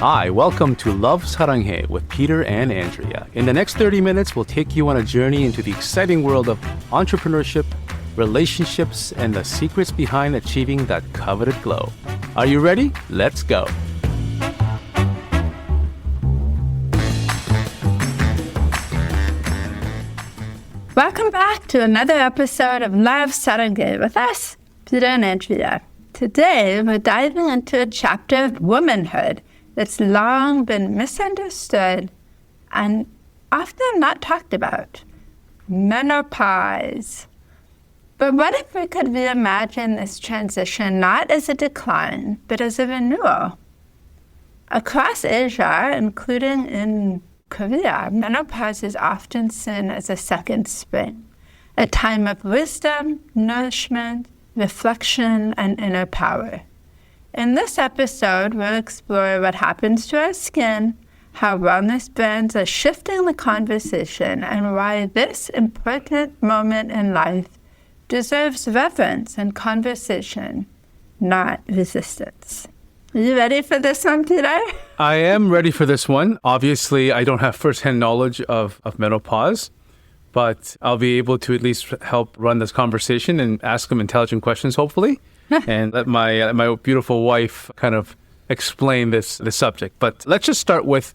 Hi, welcome to Love Saranghae with Peter and Andrea. In the next 30 minutes, we'll take you on a journey into the exciting world of entrepreneurship, relationships, and the secrets behind achieving that coveted glow. Are you ready? Let's go. Welcome back to another episode of Love Saranghae with us, Peter and Andrea. Today, we're diving into a chapter of womanhood that's long been misunderstood and often not talked about: menopause. But what if we could reimagine this transition not as a decline, but as a renewal? Across Asia, including in Korea, menopause is often seen as a second spring, a time of wisdom, nourishment, reflection, and inner power. In this episode, we'll explore what happens to our skin, how wellness brands are shifting the conversation, and why this important moment in life deserves reverence and conversation, not resistance. Are you ready for this one, Peter? I am ready for this one. Obviously, I don't have firsthand knowledge of menopause, but I'll be able to at least help run this conversation and ask them intelligent questions, hopefully, and let my beautiful wife kind of explain this subject. But let's just start with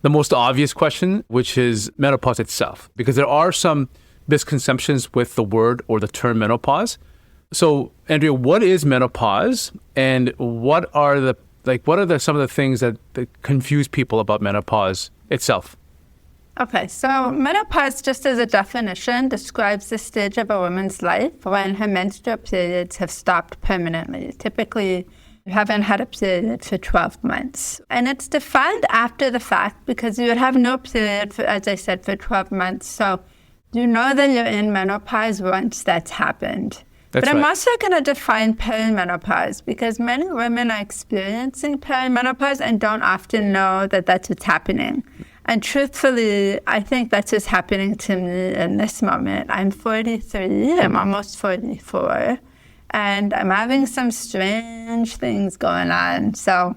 the most obvious question, which is menopause itself, because there are some misconceptions with the word or the term menopause. So, Andrea, what is menopause, and what are some of the things that confuse people about menopause itself? Okay, so menopause, just as a definition, describes the stage of a woman's life when her menstrual periods have stopped permanently. Typically, you haven't had a period for 12 months. And it's defined after the fact because you would have no period, as I said, for 12 months. So you know that you're in menopause once that's happened. But I'm also going to define perimenopause because many women are experiencing perimenopause and don't often know that that's what's happening. And truthfully, I think that's what's happening to me in this moment. I'm 43, I'm almost 44, and I'm having some strange things going on. So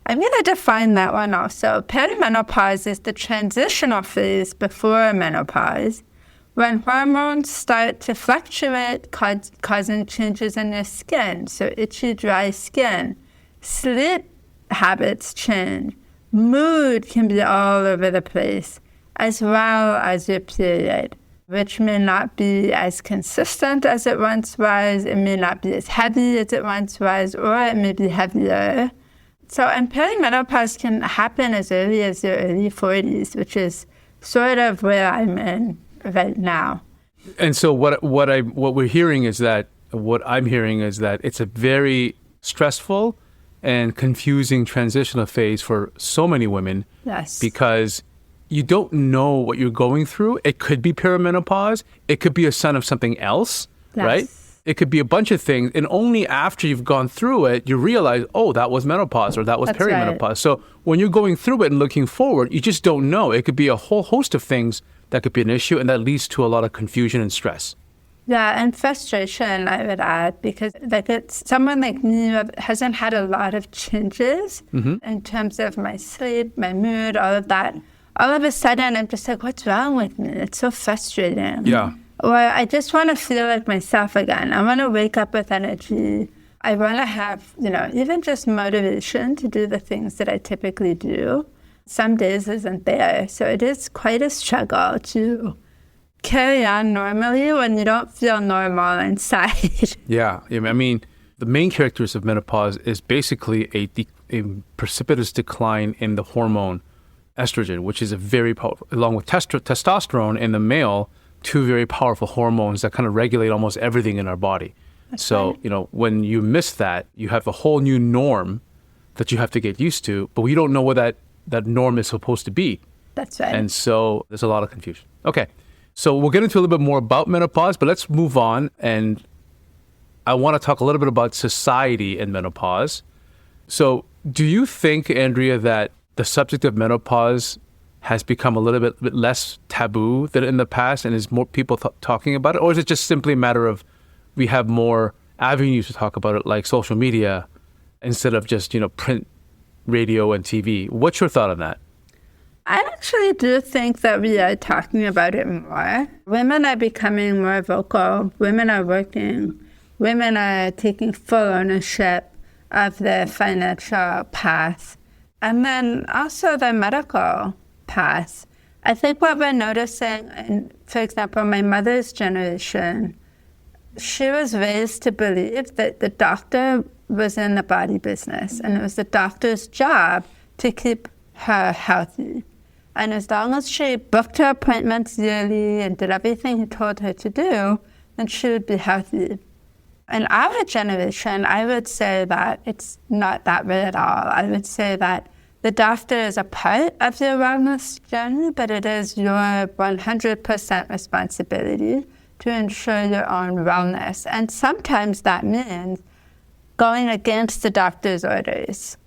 I'm going to define that one also. Perimenopause is the transitional phase before menopause, when hormones start to fluctuate, causing changes in your skin. So itchy, dry skin, sleep habits change, mood can be all over the place, as well as your period, which may not be as consistent as it once was. It may not be as heavy as it once was, or it may be heavier. So, and perimenopause can happen as early as your early 40s, which is sort of where I'm in right now. And so what I'm hearing is that it's a very stressful and confusing transitional phase for so many women. Yes. Because you don't know what you're going through. It could be perimenopause. It could be a sign of something else, yes, right? It could be a bunch of things. And only after you've gone through it, you realize, oh, that was menopause or that was perimenopause. Right. So when you're going through it and looking forward, you just don't know. It could be a whole host of things that could be an issue, and that leads to a lot of confusion and stress. Yeah, and frustration, I would add, because it's someone like me who hasn't had a lot of changes in terms of my sleep, my mood, all of that. All of a sudden, I'm just like, what's wrong with me? It's so frustrating. Yeah. Or I just want to feel like myself again. I want to wake up with energy. I want to have, even just motivation to do the things that I typically do. Some days isn't there. So it is quite a struggle to carry on normally when you don't feel normal inside. Yeah. I mean, the main characteristics of menopause is basically a precipitous decline in the hormone estrogen, which is a very powerful, along with testosterone in the male, two very powerful hormones that kind of regulate almost everything in our body. That's so, right. When you miss that, you have a whole new norm that you have to get used to, but we don't know what that norm is supposed to be. That's right. And so there's a lot of confusion. Okay. So we'll get into a little bit more about menopause, but let's move on. And I want to talk a little bit about society and menopause. So do you think, Andrea, that the subject of menopause has become a little bit less taboo than in the past, and is more people talking about it? Or is it just simply a matter of we have more avenues to talk about it, like social media, instead of just, print radio and TV. What's your thought on that? I actually do think that we are talking about it more. Women are becoming more vocal. Women are working. Women are taking full ownership of their financial path. And then also the medical path. I think what we're noticing, for example, my mother's generation, she was raised to believe that the doctor was in the body business, and it was the doctor's job to keep her healthy. And as long as she booked her appointments yearly and did everything he told her to do, then she would be healthy. In our generation, I would say that it's not that way at all. I would say that the doctor is a part of your wellness journey, but it is your 100% responsibility to ensure your own wellness. And sometimes that means going against the doctor's orders.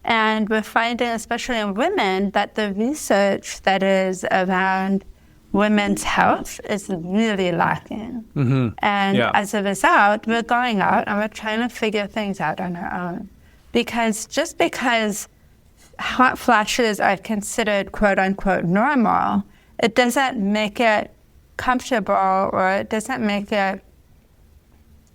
And we're finding, especially in women, that the research that is around women's health is really lacking. Mm-hmm. And as a result, we're going out and we're trying to figure things out on our own. Because just because hot flashes are considered quote-unquote normal, it doesn't make it comfortable, or it doesn't make it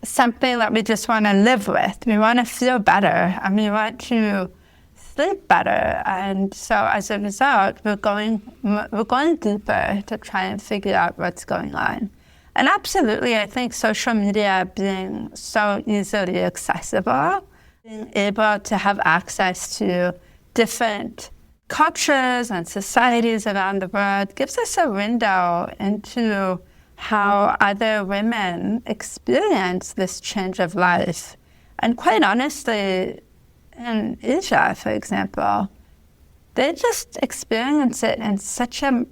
something that we just want to live with. We want to feel better, and we want to sleep better. And so as a result, we're going deeper to try and figure out what's going on. And absolutely, I think social media being so easily accessible, being able to have access to different cultures and societies around the world gives us a window into how other women experience this change of life. And quite honestly, in Asia, for example, they just experience it in such a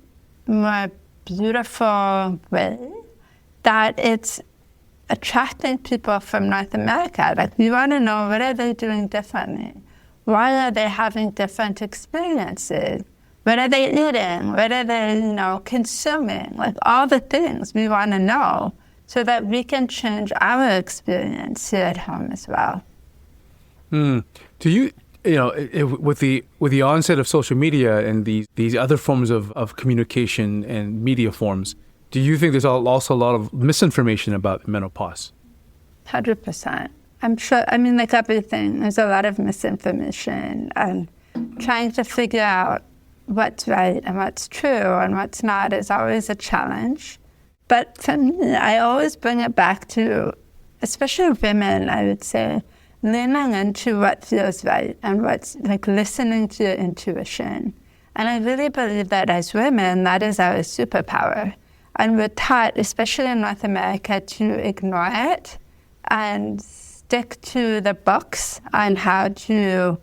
more beautiful way that it's attracting people from North America. Like, we want to know, what are they doing differently? Why are they having different experiences? What are they eating? What are they, consuming? Like, all the things we want to know so that we can change our experience here at home as well. Do you, with the onset of social media and these other forms of communication and media forms, do you think there's also a lot of misinformation about menopause? 100%. I'm sure, like everything, there's a lot of misinformation, and trying to figure out what's right and what's true and what's not is always a challenge. But for me, I always bring it back to, especially women, I would say, leaning into what feels right and what's like listening to your intuition. And I really believe that as women, that is our superpower. And we're taught, especially in North America, to ignore it and stick to the books on how to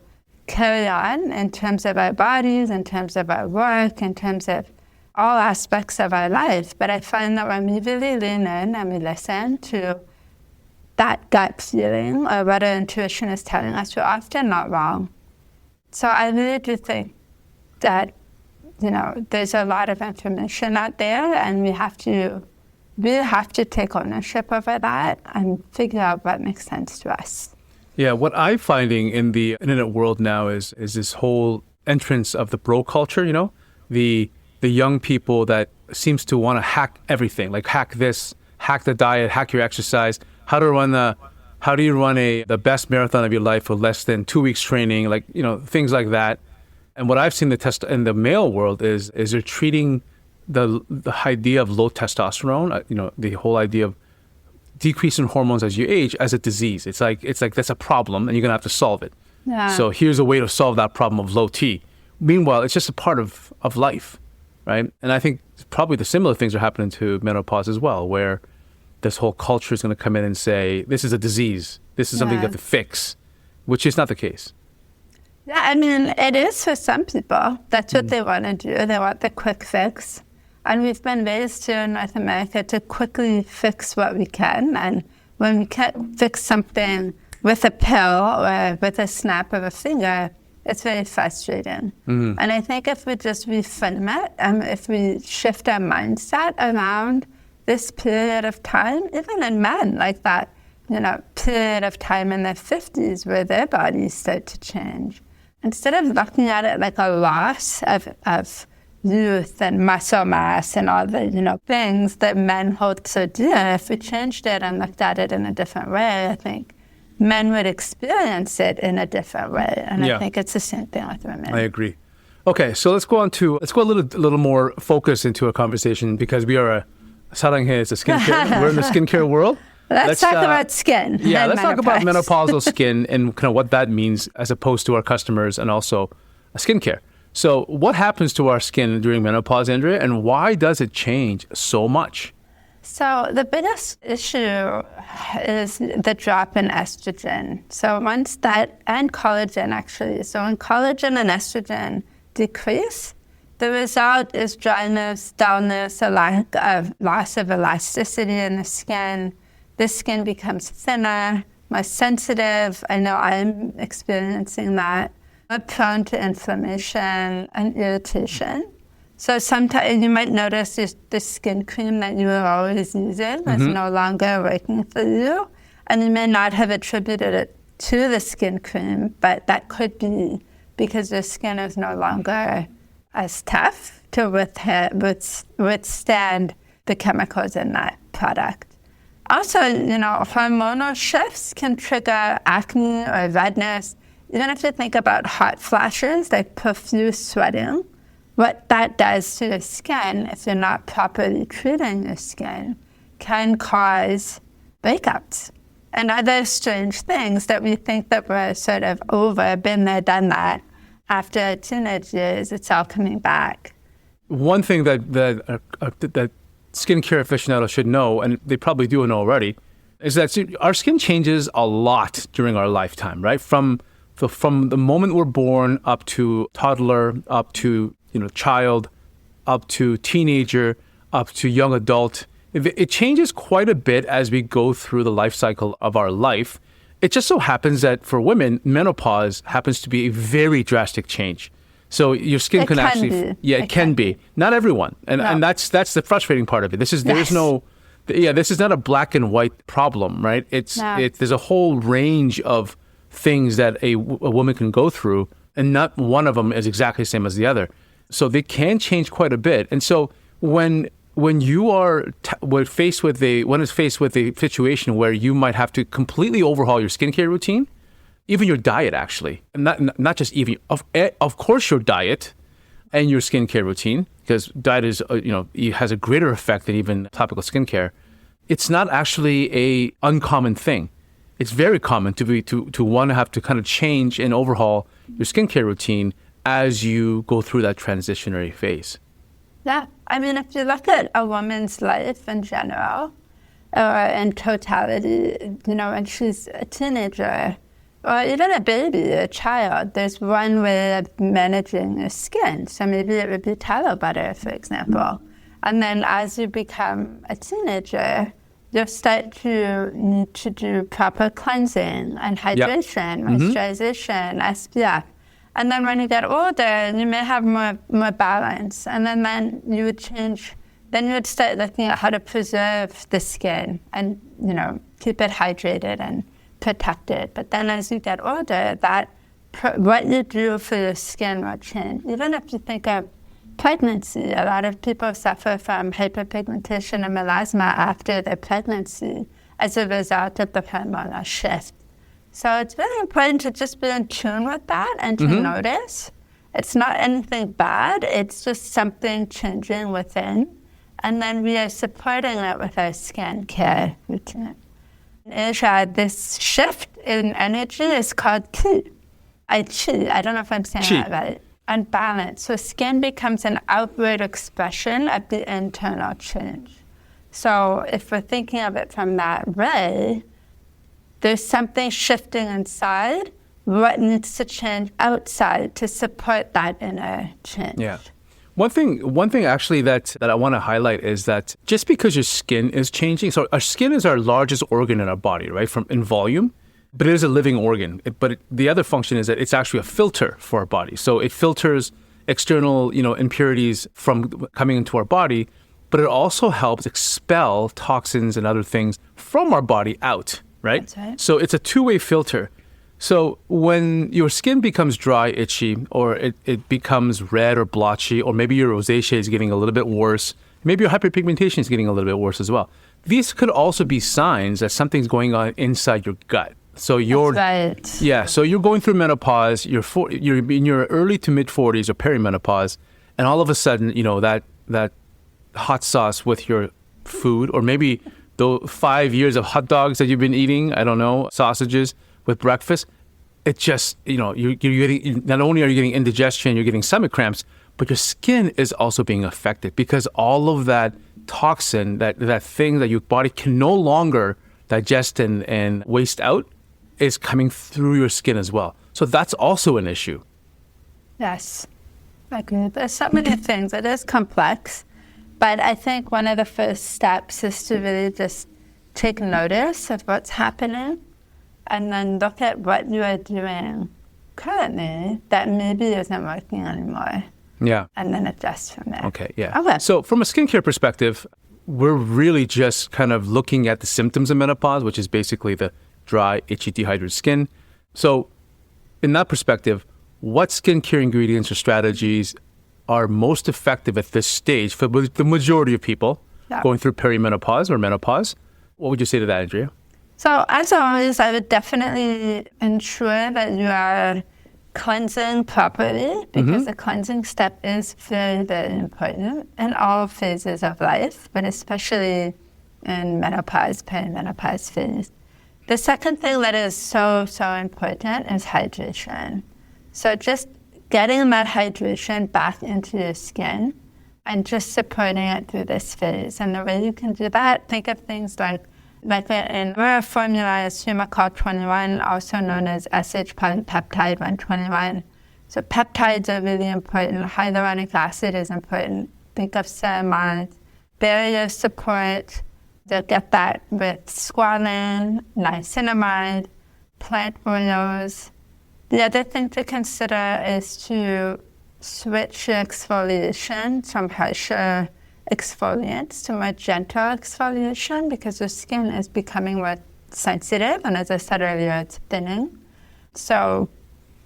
carry on in terms of our bodies, in terms of our work, in terms of all aspects of our life. But I find that when we really lean in and we listen to that gut feeling or what our intuition is telling us, we're often not wrong. So I really do think that, there's a lot of information out there, and we have to take ownership over that and figure out what makes sense to us. Yeah, what I'm finding in the internet world now is this whole entrance of the bro culture, the young people that seems to want to hack everything, like hack this, hack the diet, hack your exercise, how do you run the best marathon of your life with less than 2 weeks training, like, things like that. And what I've seen in the male world is they're treating the idea of low testosterone, the whole idea of decrease in hormones as you age as a disease. It's like that's a problem and you're gonna have to solve it. Yeah. So here's a way to solve that problem of low T. Meanwhile, it's just a part of life, right? And I think probably the similar things are happening to menopause as well, where this whole culture is going to come in and say, this is a disease. This is something you have to fix, which is not the case. Yeah, it is for some people. That's what they want to do. They want the quick fix. And we've been raised here in North America to quickly fix what we can. And when we can't fix something with a pill or with a snap of a finger, it's very frustrating. Mm-hmm. And I think if we just reframe it, if we shift our mindset around this period of time, even in men, like that, period of time in their 50s where their bodies start to change. instead of looking at it like a loss of youth and muscle mass and all the, things that men hold so dear, if we changed it and looked at it in a different way, I think men would experience it in a different way. And I think it's the same thing with women. I agree. Okay, so let's go a little more focus into a conversation, because we are Saranghae is a skincare. We're in the skincare world. Let's talk about skin. Yeah, let's talk about menopausal skin and kind of what that means as opposed to our customers and also skincare. So what happens to our skin during menopause, Andrea, and why does it change so much? So the biggest issue is the drop in estrogen. So once that, and collagen actually. So when collagen and estrogen decrease, the result is dryness, dullness, a lack of loss of elasticity in the skin. The skin becomes thinner, more sensitive. I know I'm experiencing that. More prone to inflammation and irritation. So sometimes you might notice the skin cream that you were always using is no longer working for you. And you may not have attributed it to the skin cream, but that could be because your skin is no longer as tough to withstand the chemicals in that product. Also, hormonal shifts can trigger acne or redness. Even if you think about hot flashes, like profuse sweating, what that does to the skin, if you're not properly treating your skin, can cause breakouts and other strange things that we think that we're sort of over, been there, done that. After teenage years, it's all coming back. One thing that skincare aficionados should know, and they probably do know already, is that our skin changes a lot during our lifetime, right? From the moment we're born up to toddler, up to child, up to teenager, up to young adult. It changes quite a bit as we go through the life cycle of our life. It just so happens that for women, menopause happens to be a very drastic change. So your skin can actually, it can be. Not everyone, and that's the frustrating part of it. This is this is not a black and white problem, right? There's a whole range of things that a woman can go through, and not one of them is exactly the same as the other. So they can change quite a bit. And so when you are faced with a situation where you might have to completely overhaul your skincare routine, even your diet actually, and not just even of course your diet and your skincare routine, because diet is it has a greater effect than even topical skincare. It's not actually a uncommon thing. It's very common to want to have to kind of change and overhaul your skincare routine as you go through that transitionary phase. Yeah, I mean, if you look at a woman's life in general, or in totality, when she's a teenager, or even a baby, a child, there's one way of managing your skin. So maybe it would be tallow butter, for example. And then as you become a teenager, you'll start to need to do proper cleansing and hydration, moisturization, SPF. And then when you get older, you may have more balance. And then you would change. Then you would start looking at how to preserve the skin and, keep it hydrated and protected. But then as you get older, what you do for your skin will change. Even if you think of pregnancy, a lot of people suffer from hyperpigmentation and melasma after their pregnancy as a result of the hormonal shift. So it's really important to just be in tune with that and to notice. It's not anything bad. It's just something changing within. And then we are supporting it with our skincare routine. In Asia, this shift in energy is called qi. I don't know if I'm saying that right. And balance. So skin becomes an outward expression of the internal change. So if we're thinking of it from that way, there's something shifting inside. What needs to change outside to support that inner change? Yeah. One thing actually that I want to highlight is that just because your skin is changing, so our skin is our largest organ in our body, right, in volume, but it is a living organ. The other function is that it's actually a filter for our body. So it filters external, impurities from coming into our body, but it also helps expel toxins and other things from our body out. Right? That's right. So it's a two-way filter. So when your skin becomes dry, itchy, or it becomes red or blotchy, or maybe your rosacea is getting a little bit worse, maybe your hyperpigmentation is getting a little bit worse as well. These could also be signs that something's going on inside your gut. So That's right. yeah. So you're going through menopause. You're in your early to mid 40s or perimenopause, and all of a sudden, that hot sauce with your food, or maybe the 5 years of hot dogs that you've been eating, I don't know, sausages with breakfast, it just, you're getting, not only are you getting indigestion, you're getting stomach cramps, but your skin is also being affected because all of that toxin, that thing that your body can no longer digest and waste out is coming through your skin as well. So that's also an issue. Yes, I agree. There's so many things. It is complex. But I think one of the first steps is to really just take notice of what's happening and then look at what you are doing currently that maybe isn't working anymore. Yeah. And then adjust from there. Okay, yeah. Okay. So from a skincare perspective, we're really just kind of looking at the symptoms of menopause, which is basically the dry, itchy, dehydrated skin. So in that perspective, what skincare ingredients or strategies are most effective at this stage for the majority of people going through perimenopause or menopause? What would you say to that, Andrea? So as always, I would definitely ensure that you are cleansing properly because the cleansing step is very, very important in all phases of life, but especially in menopause, perimenopause phase. The second thing that is so, so important is hydration. So just getting that hydration back into your skin and just supporting it through this phase. And the way you can do that, think of things like in our formula is Humacol 21, also known as SH polypeptide 121. So peptides are really important. Hyaluronic acid is important. Think of ceramide. Barrier support, they'll get that with squalane, niacinamide, plant oils. The other thing to consider is to switch your exfoliation from harsher exfoliants to more gentle exfoliation because your skin is becoming more sensitive, and as I said earlier, it's thinning. So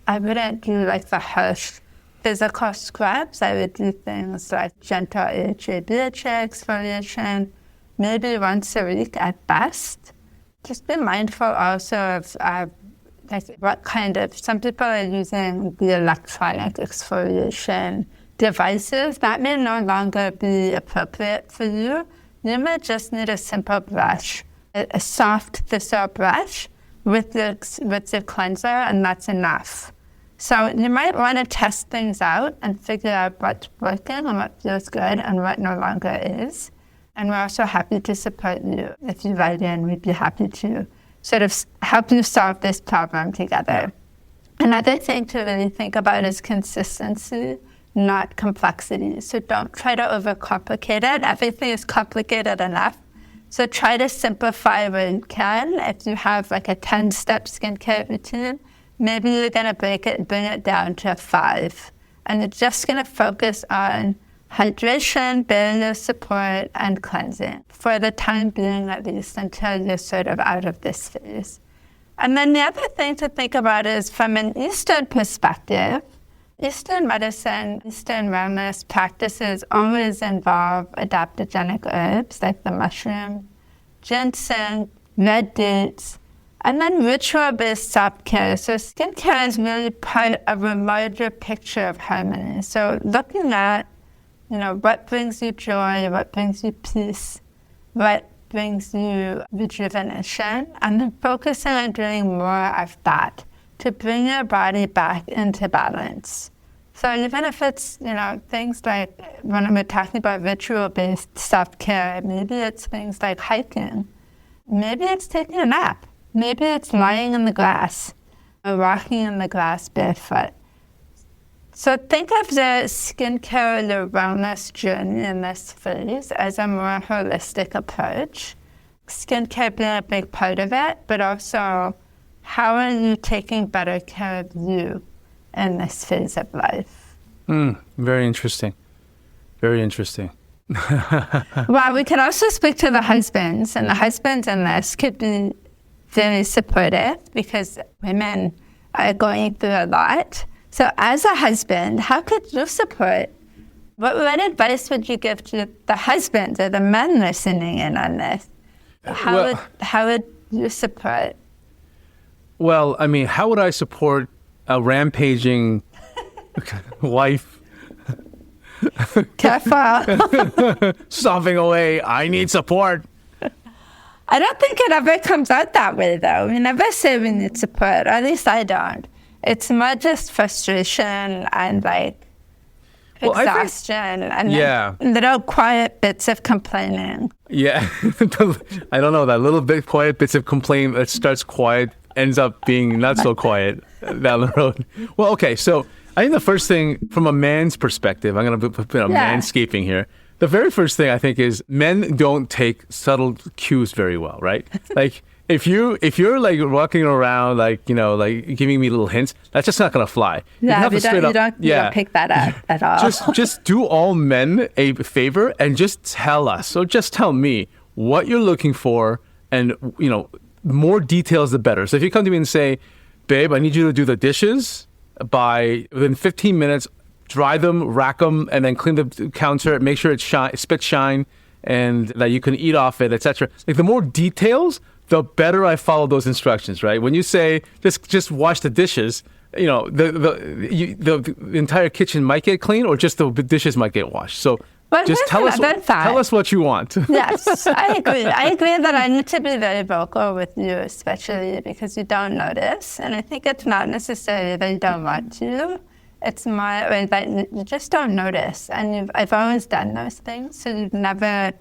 I wouldn't do like the harsh physical scrubs. I would do things like gentle AHA, BHA exfoliation, maybe once a week at best. Just be mindful also of like what kind of, some people are using the electronic exfoliation devices. That may no longer be appropriate for you. You may just need a simple brush, a soft thistle brush with the cleanser, and that's enough. So you might want to test things out and figure out what's working and what feels good and what no longer is. And we're also happy to support you. If you write in, we'd be happy to sort of help you solve this problem together. Another thing to really think about is consistency, not complexity. So don't try to overcomplicate it. Everything is complicated enough. So try to simplify where you can. If you have like a 10-step skincare routine, maybe you're going to bring it down to 5. And you're just going to focus on hydration, barrier support, and cleansing for the time being, at least until you're sort of out of this phase. And then the other thing to think about is from an Eastern perspective, Eastern medicine, Eastern wellness practices always involve adaptogenic herbs like the mushroom, ginseng, red dates, and then ritual-based self-care. So skincare is really part of a larger picture of harmony. So looking at what brings you joy, what brings you peace, what brings you rejuvenation, and then focusing on doing more of that to bring your body back into balance. So even if it's, things like when we're talking about ritual-based self-care, maybe it's things like hiking. Maybe it's taking a nap. Maybe it's lying in the grass or walking in the grass barefoot. So think of the skincare and the wellness journey in this phase as a more holistic approach. Skincare being a big part of it, but also how are you taking better care of you in this phase of life? Very interesting. Very interesting. Well, we can also speak to the husbands, and the husbands in this could be very supportive because women are going through a lot. So as a husband, how could you support? What advice would you give to the husbands or the men listening in on this? How would you support? Well, I mean, how would I support a rampaging wife? Careful. Sobbing away, I need support. I don't think it ever comes out that way, though. We never say we need support, or at least I don't. It's more just frustration and exhaustion and little quiet bits of complaining. Yeah. I don't know, that little bit quiet bits of complaining that starts quiet ends up being not so quiet down the road. Well, okay, so I think the first thing from a man's perspective, I'm going to put manscaping here. The very first thing I think is men don't take subtle cues very well, right? Like if you're like walking around like giving me little hints, that's just not going to fly. Yeah, you don't pick that up at all. Just do all men a favor and just tell us, or just tell me what you're looking for, and more details the better. So if you come to me and say, babe, I need you to do the dishes within 15 minutes, dry them, rack them, and then clean the counter, make sure it's spit shine, and that you can eat off it, etc. Like the more details, the better I follow those instructions, right? When you say just wash the dishes, the entire kitchen might get clean, or just the dishes might get washed. So just tell us what you want. Yes, I agree. I agree that I need to be very vocal with you, especially because you don't notice. And I think it's not necessarily that you don't want to. It's more that you just don't notice. And I've always done those things. So you've never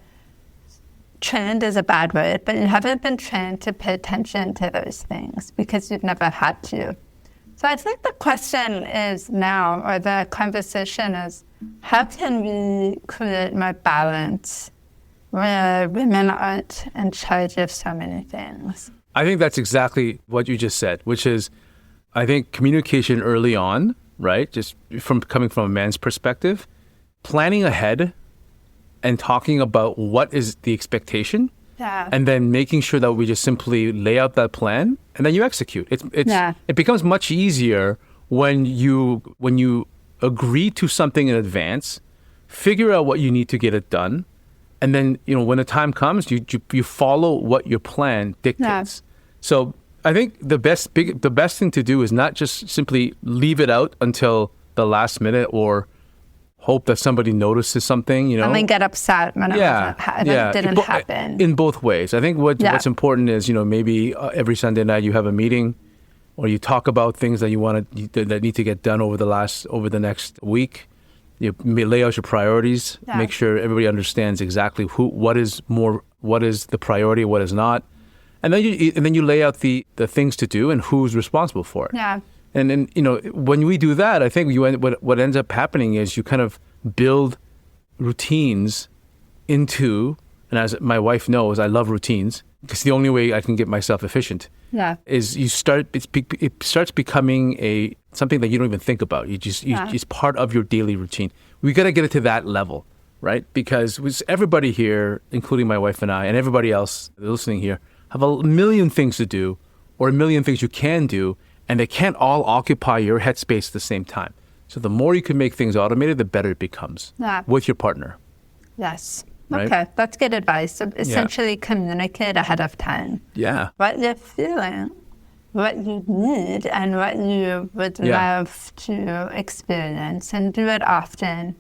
trained is a bad word, but you haven't been trained to pay attention to those things because you've never had to. So I think the question is now, or the conversation is, how can we create more balance where women aren't in charge of so many things? I think that's exactly what you just said, which is, I think communication early on, right? Just coming from a man's perspective, planning ahead and talking about what is the expectation, and then making sure that we just simply lay out that plan and then you execute. It becomes much easier when you agree to something in advance, figure out what you need to get it done, and then when the time comes, you follow what your plan dictates. So I think the best thing to do is not just simply leave it out until the last minute or hope that somebody notices something, and then get upset when it didn't happen. In both ways. I think what's important is, maybe every Sunday night you have a meeting or you talk about things that that need to get done over the next week. You lay out your priorities, make sure everybody understands exactly what is the priority, what is not. And then you lay out the things to do and who's responsible for it. Yeah. And then, when we do that, I think what ends up happening is you kind of build routines into, and as my wife knows, I love routines because the only way I can get myself efficient is it starts becoming something that you don't even think about. It's part of your daily routine. We got to get it to that level, right? Because everybody here, including my wife and I, and everybody else listening here, have a million things to do or a million things you can do, and they can't all occupy your headspace at the same time. So the more you can make things automated, the better it becomes with your partner. Yes. Right? Okay, that's good advice. So essentially communicate ahead of time. Yeah. What you're feeling, what you need, and what you would love to experience, and do it often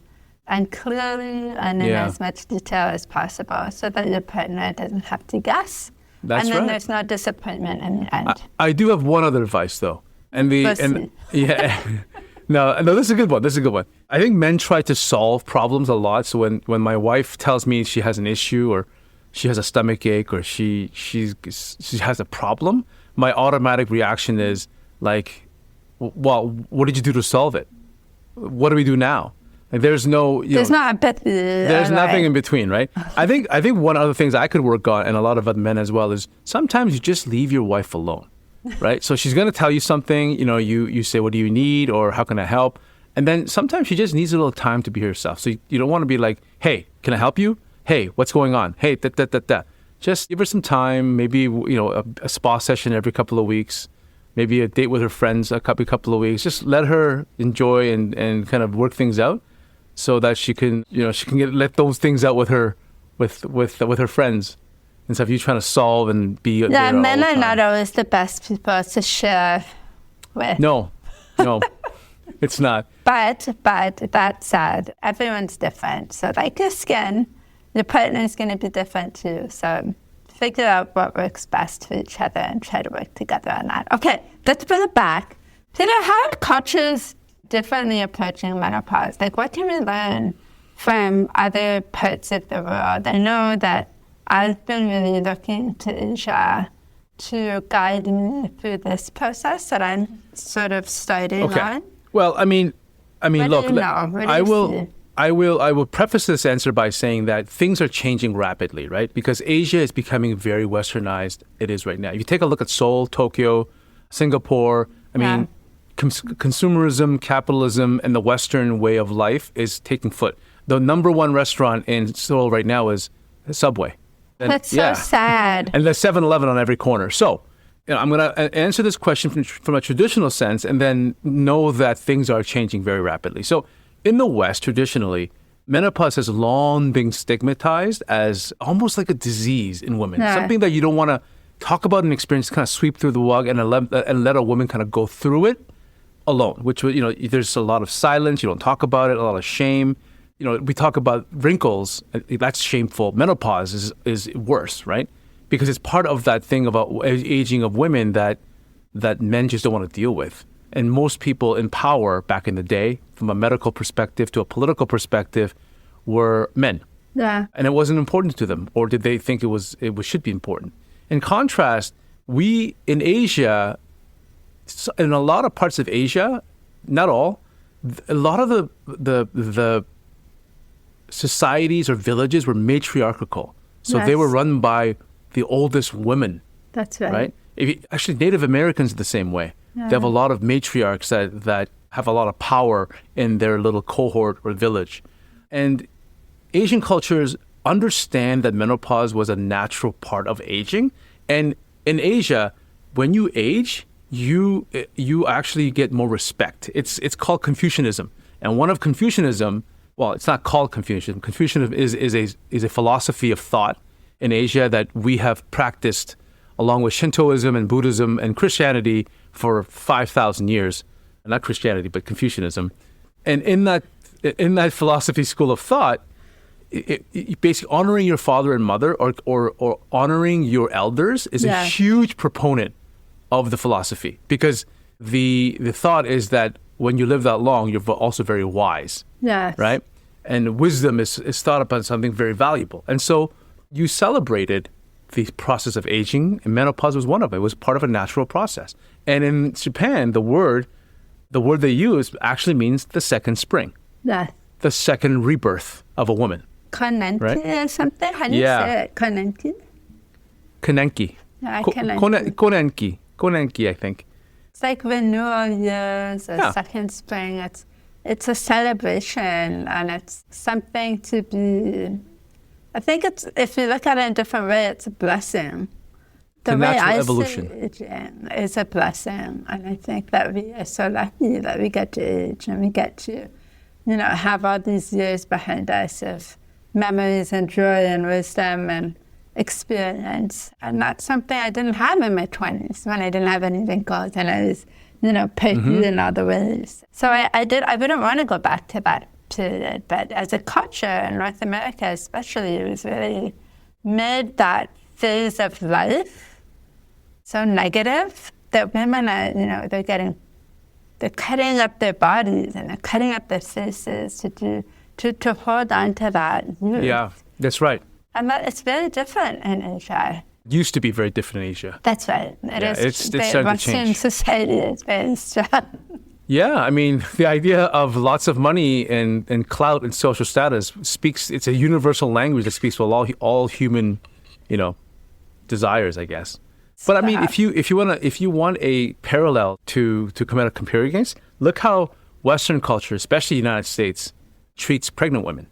and clearly and in as much detail as possible so that your partner doesn't have to guess. That's and then right. There's no disappointment in the end. I do have one other advice though. No, this is a good one. I think men try to solve problems a lot. So when my wife tells me she has an issue or she has a stomach ache or she has a problem, my automatic reaction is like, well, what did you do to solve it? What do we do now? Like there's no empathy. There's nothing in between, right? I think one of the things I could work on, and a lot of other men as well, is sometimes you just leave your wife alone, right? So she's going to tell you something, you say, what do you need, or how can I help? And then sometimes she just needs a little time to be herself. So you don't want to be like, hey, can I help you? Hey, what's going on? Hey, Just give her some time, maybe, a spa session every couple of weeks. maybe a date with her friends a couple of weeks. Just let her enjoy and kind of work things out, so that she can let those things out with her friends, instead of you trying to solve and be there all the men are time. not always the best people to share with. No, it's not. But that said, everyone's different. So like your skin, your partner is going to be different too. So figure out what works best for each other and try to work together on that. Okay, let's bring it back. Peter, how are cultures differently approaching menopause? Like, what can we learn from other parts of the world? I know that I've been really looking to Asia to guide me through this process that I'm sort of starting on. Well, I mean, look, I will preface this answer by saying that things are changing rapidly, right? Because Asia is becoming very westernized. It is right now. If you take a look at Seoul, Tokyo, Singapore, consumerism, capitalism, and the Western way of life is taking foot. The number one restaurant in Seoul right now is Subway. And, that's so sad. And there's 7-Eleven on every corner. So, I'm going to answer this question from a traditional sense, and then know that things are changing very rapidly. So, in the West, traditionally, menopause has long been stigmatized as almost like a disease in women, something that you don't want to talk about and experience, kind of sweep through the rug and let a woman kind of go through it alone, which, there's a lot of silence. You don't talk about it, a lot of shame. We talk about wrinkles. That's shameful. Menopause is worse, right? Because it's part of that thing about aging of women that men just don't want to deal with. And most people in power back in the day, from a medical perspective to a political perspective, were men. Yeah. And it wasn't important to them, or did they think it should be important? In contrast, we in Asia, in a lot of parts of Asia, not all, a lot of the societies or villages were matriarchal. So they were run by the oldest women. That's right. Actually, Native Americans are the same way. They have a lot of matriarchs that have a lot of power in their little cohort or village. And Asian cultures understand that menopause was a natural part of aging. And in Asia, when you age, you actually get more respect. It's called Confucianism. And one of Confucianism, well, it's not called Confucianism. Confucianism is a philosophy of thought in Asia that we have practiced along with Shintoism and Buddhism and Christianity for 5,000 years. Not Christianity, but Confucianism. And in that philosophy school of thought, it basically honoring your father and mother or honoring your elders is a huge proponent of the philosophy, because the thought is that when you live that long, you're also very wise. Yes. Right? And wisdom is thought upon something very valuable. And so you celebrated the process of aging, and menopause was one of it. It was part of a natural process. And in Japan, the word they use actually means the second spring. Yes. The second rebirth of a woman. Konenki right? or something? How do you say it? Konenki? Konenki. Yeah, Konenki, I think. It's like renewal years or second spring. It's a celebration, and it's something to be... I think if you look at it in a different way, it's a blessing. The natural evolution is a blessing, and I think that we are so lucky that we get to age and we get to, have all these years behind us of memories and joy and wisdom and experience. And that's something I didn't have in my 20s, when I didn't have any wrinkles and I was, perfect in other ways. So I wouldn't want to go back to that period, but as a culture in North America especially, it was really made that phase of life so negative that women are, they're cutting up their bodies and they're cutting up their faces to hold on to that youth. Yeah, that's right. And it's very different in Asia. Used to be very different in Asia. That's right. It's starting to change. Society is very strong. Yeah, I mean, the idea of lots of money and clout and social status it's a universal language that speaks to all human, desires, I guess. But I mean, if you want a parallel to compare against, look how Western culture, especially the United States, treats pregnant women,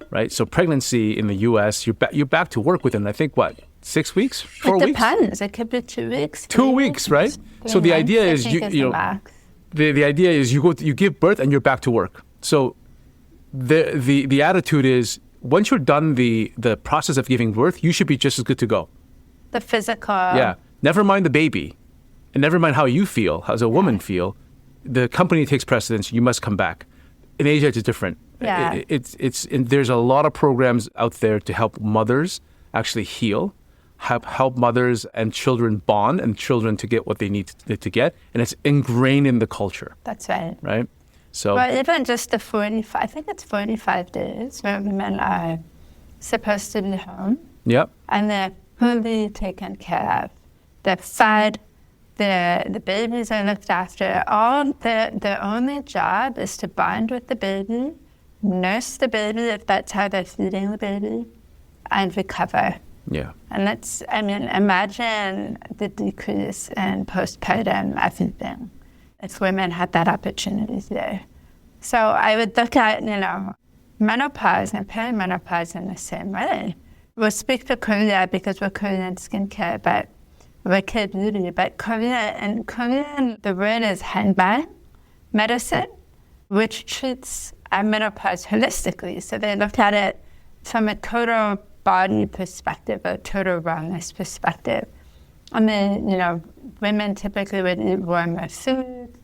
right? So pregnancy in the U.S., you're back to work within, I think, 6 weeks? 4 weeks? It depends. It could be 2 weeks. 2 weeks, right? So the idea is the idea is you give birth and you're back to work. So the attitude is once you're done the process of giving birth, you should be just as good to go. The physical. Yeah. Never mind the baby, and never mind how you feel, how as a woman feel. The company takes precedence. You must come back. In Asia, it's different. Yeah. There's a lot of programs out there to help mothers actually heal, help mothers and children bond, and children to get what they need to get, and it's ingrained in the culture. That's right. Right. So. Well, even just the 45. I think it's 45 days where women are supposed to be home. Yep. And they're fully taken care of. They're fed. The babies are looked after. Their only job is to bond with the baby, nurse the baby if that's how they're feeding the baby, and recover. Yeah. And imagine the decrease in postpartum everything if women had that opportunity there. So I would look at, menopause and perimenopause in the same way. We'll speak to Korea because we're Korean skincare, but we're K-beauty. But Korean, the word is hanbal medicine, which treats menopause holistically. So they look at it from a total body perspective, a total wellness perspective. And then, women typically would eat warmer food,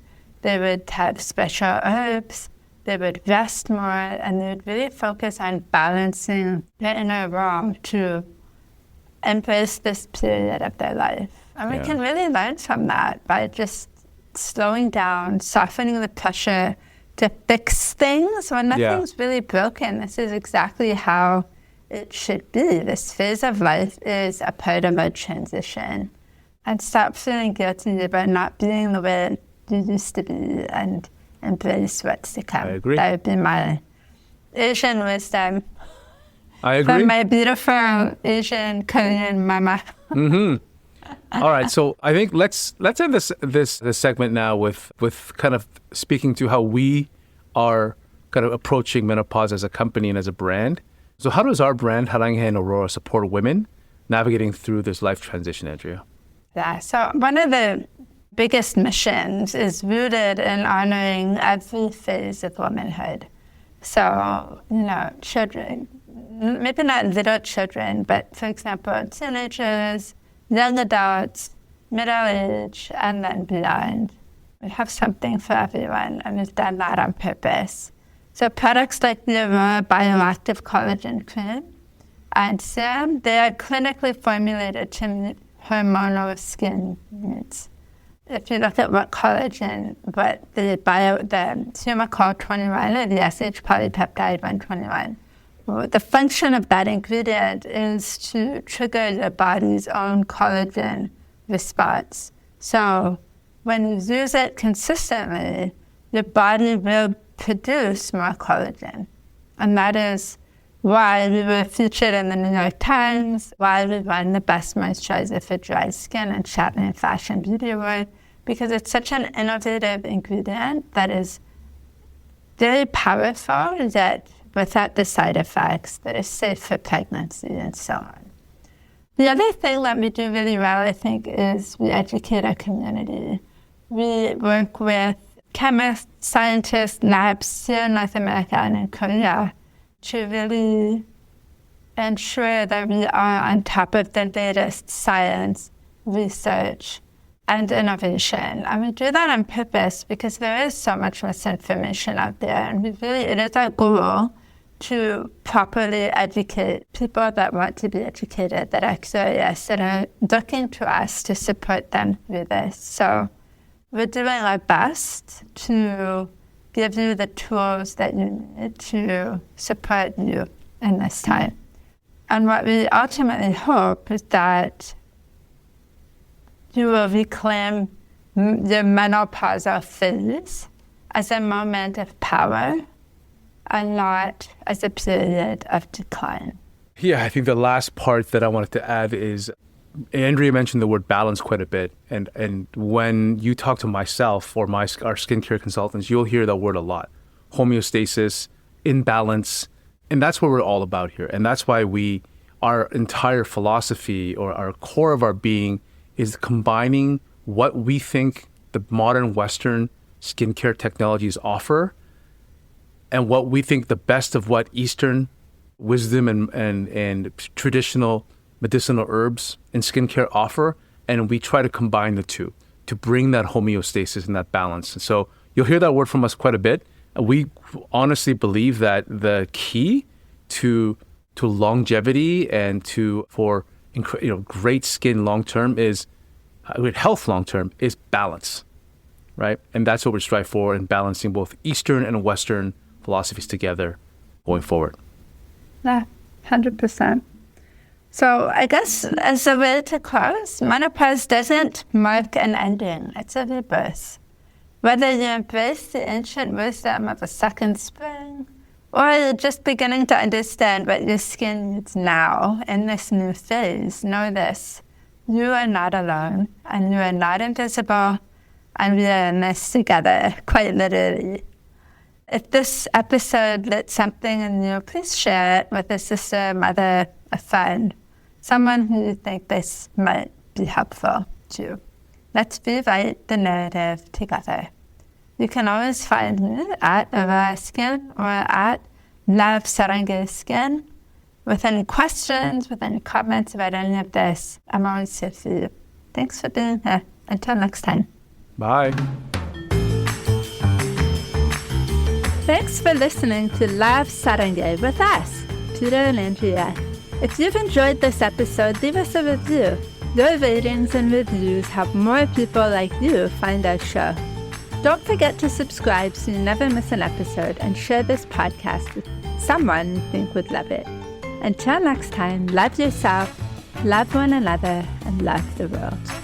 they would have special herbs, they would rest more, and they would really focus on balancing their inner world to embrace this period of their life. And we can really learn from that by just slowing down, softening the pressure to fix things when nothing's really broken. This is exactly how it should be. This phase of life is a part of a transition. And stop feeling guilty about not being the way you used to be and embrace what's to come. I agree. That would be my Asian wisdom. I agree. From my beautiful Asian Korean mama. Mm-hmm. All right, so I think let's end this segment now with kind of speaking to how we are kind of approaching menopause as a company and as a brand. So how does our brand, Saranghae and Aurora, support women navigating through this life transition, Andrea? Yeah, so one of the biggest missions is rooted in honoring every phase of womanhood. So, children, maybe not little children, but for example, teenagers, young adults, middle age, and then beyond. We have something for everyone, and we've done that on purpose. So products like the Aurora Bioactive Collagen Cream and Serum, they are clinically formulated to meet hormonal skin needs. If you look at what collagen, what the Sumacol 21 or the SH polypeptide 121, the function of that ingredient is to trigger your body's own collagen response. So when you use it consistently, your body will produce more collagen. And that is why we were featured in the New York Times, why we won the Best Moisturizer for Dry Skin and Chapman Fashion Beauty Award, because it's such an innovative ingredient that is very powerful, yet without the side effects, that is safe for pregnancy and so on. The other thing that we do really well, I think, is we educate our community. We work with chemists, scientists, labs here in North America and in Korea to really ensure that we are on top of the latest science, research, and innovation. And we do that on purpose because there is so much misinformation out there. And it is our goal to properly educate people that want to be educated, that are curious, that are looking to us to support them through this. So we're doing our best to give you the tools that you need to support you in this time. And what we ultimately hope is that you will reclaim the menopausal phase as a moment of power and not as a period of decline. Yeah, I think the last part that I wanted to add is Andrea mentioned the word balance quite a bit. And when you talk to myself or our skincare consultants, you'll hear that word a lot. Homeostasis, imbalance, and that's what we're all about here. And that's why we our entire philosophy or our core of our being is combining what we think the modern Western skincare technologies offer and what we think the best of what Eastern wisdom and traditional medicinal herbs and skincare offer. And we try to combine the two to bring that homeostasis and that balance. And so you'll hear that word from us quite a bit. We honestly believe that the key to longevity and for great skin long term is health long term is balance, right? And that's what we strive for in balancing both Eastern and Western philosophies together going forward. Yeah, 100%. So I guess as a way to close, menopause doesn't mark an ending. It's a rebirth. Whether you embrace the ancient wisdom of a second spring, or you're just beginning to understand what your skin needs now in this new phase, know this: you are not alone, and you are not invisible, and we are in this together, quite literally. If this episode lit something in you, please share it with a sister, mother, a friend, someone who you think this might be helpful to. Let's rewrite the narrative together. You can always find me at Aurora Skin or at Love Saranghae Skin. With any questions, with any comments about any of this, I'm always here for you. Thanks for being here. Until next time. Bye. Thanks for listening to Love Saranghae with us, Peter and Andrea. If you've enjoyed this episode, leave us a review. Your ratings and reviews help more people like you find our show. Don't forget to subscribe so you never miss an episode, and share this podcast with someone you think would love it. Until next time, love yourself, love one another, and love the world.